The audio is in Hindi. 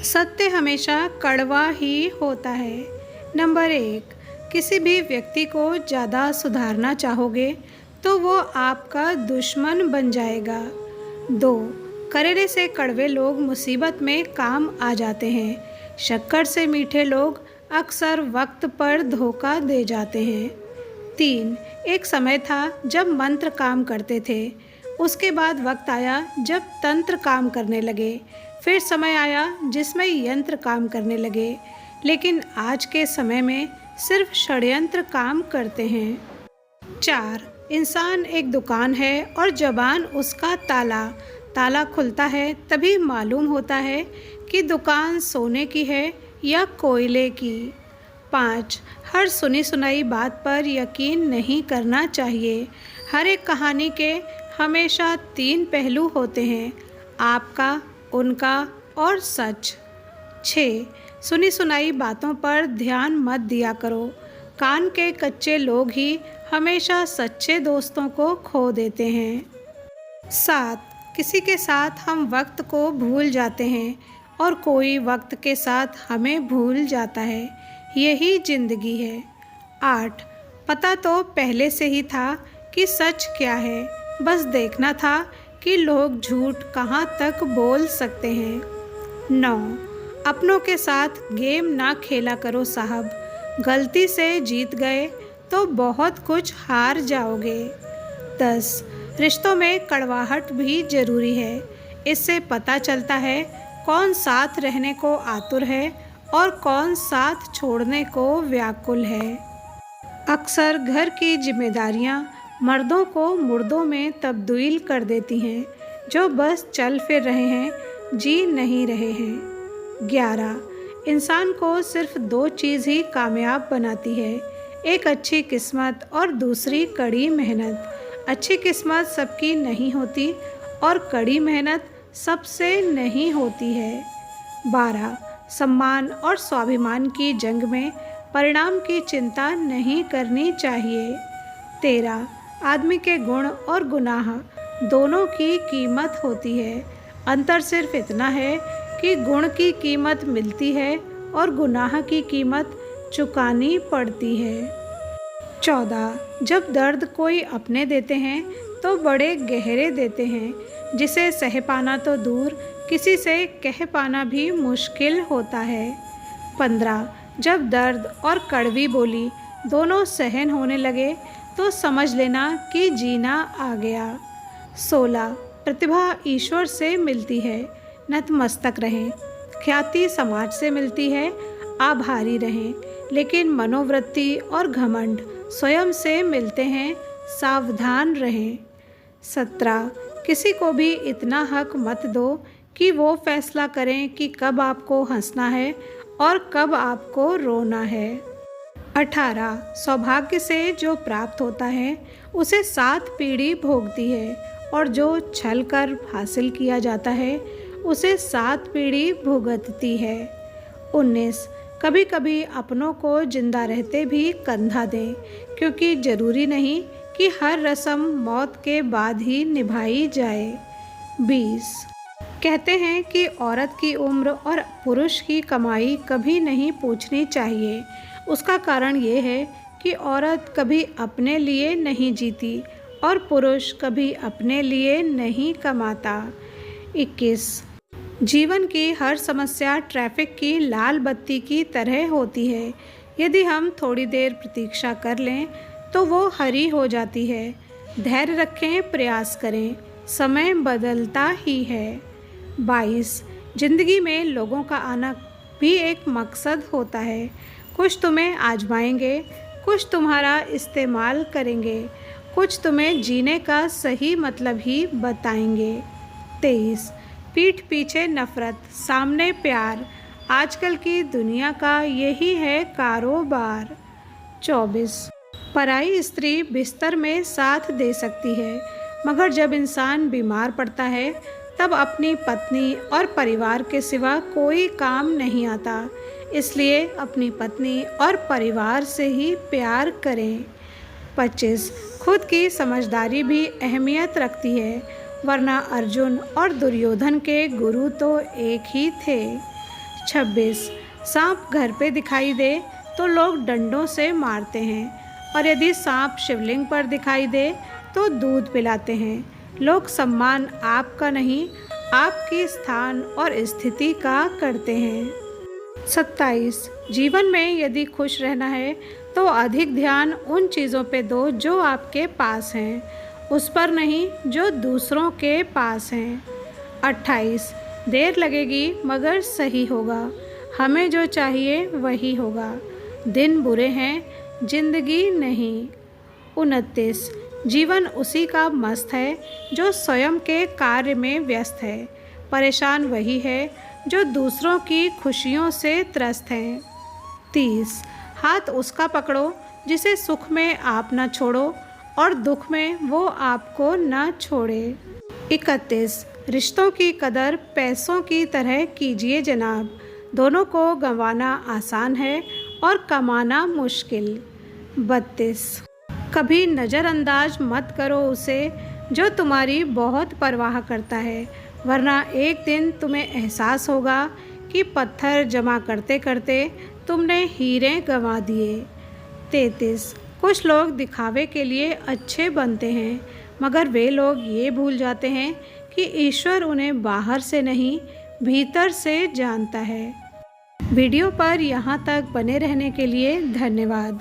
सत्य हमेशा कड़वा ही होता है। नंबर 1, किसी भी व्यक्ति को ज़्यादा सुधारना चाहोगे तो वो आपका दुश्मन बन जाएगा। 2, करेले से कड़वे लोग मुसीबत में काम आ जाते हैं। शक्कर से मीठे लोग अक्सर वक्त पर धोखा दे जाते हैं। 3, एक समय था जब मंत्र काम करते थे, उसके बाद वक्त आया जब तंत्र काम करने लगे, फिर समय आया जिसमें यंत्र काम करने लगे, लेकिन आज के समय में सिर्फ षड्यंत्र काम करते हैं। 4, इंसान एक दुकान है और ज़बान उसका ताला। ताला खुलता है तभी मालूम होता है कि दुकान सोने की है या कोयले की। 5, हर सुनी सुनाई बात पर यकीन नहीं करना चाहिए। हर एक कहानी के हमेशा 3 पहलू होते हैं, आपका, उनका और सच। 6, सुनी सुनाई बातों पर ध्यान मत दिया करो। कान के कच्चे लोग ही हमेशा सच्चे दोस्तों को खो देते हैं। 7, किसी के साथ हम वक्त को भूल जाते हैं और कोई वक्त के साथ हमें भूल जाता है, यही ज़िंदगी है। 8, पता तो पहले से ही था कि सच क्या है, बस देखना था कि लोग झूठ कहाँ तक बोल सकते हैं। 9, अपनों के साथ गेम ना खेला करो साहब, गलती से जीत गए तो बहुत कुछ हार जाओगे। 10, रिश्तों में कड़वाहट भी ज़रूरी है, इससे पता चलता है कौन साथ रहने को आतुर है और कौन साथ छोड़ने को व्याकुल है। अक्सर घर की जिम्मेदारियां मर्दों को मुर्दों में तब्दील कर देती हैं, जो बस चल फिर रहे हैं, जी नहीं रहे हैं। 11, इंसान को सिर्फ 2 चीज़ ही कामयाब बनाती है, एक अच्छी किस्मत और दूसरी कड़ी मेहनत। अच्छी किस्मत सबकी नहीं होती और कड़ी मेहनत सबसे नहीं होती है। 12, सम्मान और स्वाभिमान की जंग में परिणाम की चिंता नहीं करनी चाहिए। 13, आदमी के गुण और गुनाह दोनों की कीमत होती है, अंतर सिर्फ इतना है कि गुण की कीमत मिलती है और गुनाह की कीमत चुकानी पड़ती है। 14, जब दर्द कोई अपने देते हैं तो बड़े गहरे देते हैं, जिसे सह पाना तो दूर, किसी से कह पाना भी मुश्किल होता है। 15, जब दर्द और कड़वी बोली दोनों सहन होने लगे तो समझ लेना कि जीना आ गया। 16, प्रतिभा ईश्वर से मिलती है, नतमस्तक रहें। ख्याति समाज से मिलती है, आभारी रहें। लेकिन मनोवृत्ति और घमंड स्वयं से मिलते हैं, सावधान रहें। 17, किसी को भी इतना हक मत दो कि वो फैसला करें कि कब आपको हंसना है और कब आपको रोना है। 18, सौभाग्य से जो प्राप्त होता है उसे 7 पीढ़ी भोगती है और जो छल कर हासिल किया जाता है उसे 7 पीढ़ी भुगतती है। 19, कभी कभी अपनों को जिंदा रहते भी कंधा दें, क्योंकि ज़रूरी नहीं कि हर रस्म मौत के बाद ही निभाई जाए। 20, कहते हैं कि औरत की उम्र और पुरुष की कमाई कभी नहीं पूछनी चाहिए। उसका कारण ये है कि औरत कभी अपने लिए नहीं जीती और पुरुष कभी अपने लिए नहीं कमाता। 21, जीवन की हर समस्या ट्रैफिक की लाल बत्ती की तरह होती है, यदि हम थोड़ी देर प्रतीक्षा कर लें तो वो हरी हो जाती है। धैर्य रखें, प्रयास करें, समय बदलता ही है। 22, जिंदगी में लोगों का आना भी एक मकसद होता है, कुछ तुम्हें आजमाएंगे, कुछ तुम्हारा इस्तेमाल करेंगे, कुछ तुम्हें जीने का सही मतलब ही बताएंगे। 23, पीठ पीछे नफरत, सामने प्यार, आजकल की दुनिया का यही है कारोबार। 24, पराई स्त्री बिस्तर में साथ दे सकती है, मगर जब इंसान बीमार पड़ता है तब अपनी पत्नी और परिवार के सिवा कोई काम नहीं आता। इसलिए अपनी पत्नी और परिवार से ही प्यार करें। 25, खुद की समझदारी भी अहमियत रखती है, वरना अर्जुन और दुर्योधन के गुरु तो एक ही थे। 26. सांप घर पे दिखाई दे तो लोग डंडों से मारते हैं, और यदि सांप शिवलिंग पर दिखाई दे तो दूध पिलाते हैं। लोग सम्मान आपका नहीं, आपकी स्थान और स्थिति का करते हैं। 27. जीवन में यदि खुश रहना है तो अधिक ध्यान उन चीज़ों पे दो जो आपके पास हैं, उस पर नहीं जो दूसरों के पास हैं। 28. देर लगेगी मगर सही होगा, हमें जो चाहिए वही होगा। दिन बुरे हैं, जिंदगी नहीं। 29. जीवन उसी का मस्त है जो स्वयं के कार्य में व्यस्त है, परेशान वही है जो दूसरों की खुशियों से त्रस्त हैं। 30. हाथ उसका पकड़ो जिसे सुख में आप न छोड़ो और दुख में वो आपको न छोड़े। 31. रिश्तों की कदर पैसों की तरह कीजिए जनाब, दोनों को गंवाना आसान है और कमाना मुश्किल। 32. कभी नज़रअंदाज मत करो उसे जो तुम्हारी बहुत परवाह करता है, वरना एक दिन तुम्हें एहसास होगा कि पत्थर जमा करते करते तुमने हीरे गंवा दिए। 33. कुछ लोग दिखावे के लिए अच्छे बनते हैं, मगर वे लोग ये भूल जाते हैं कि ईश्वर उन्हें बाहर से नहीं भीतर से जानता है। वीडियो पर यहाँ तक बने रहने के लिए धन्यवाद।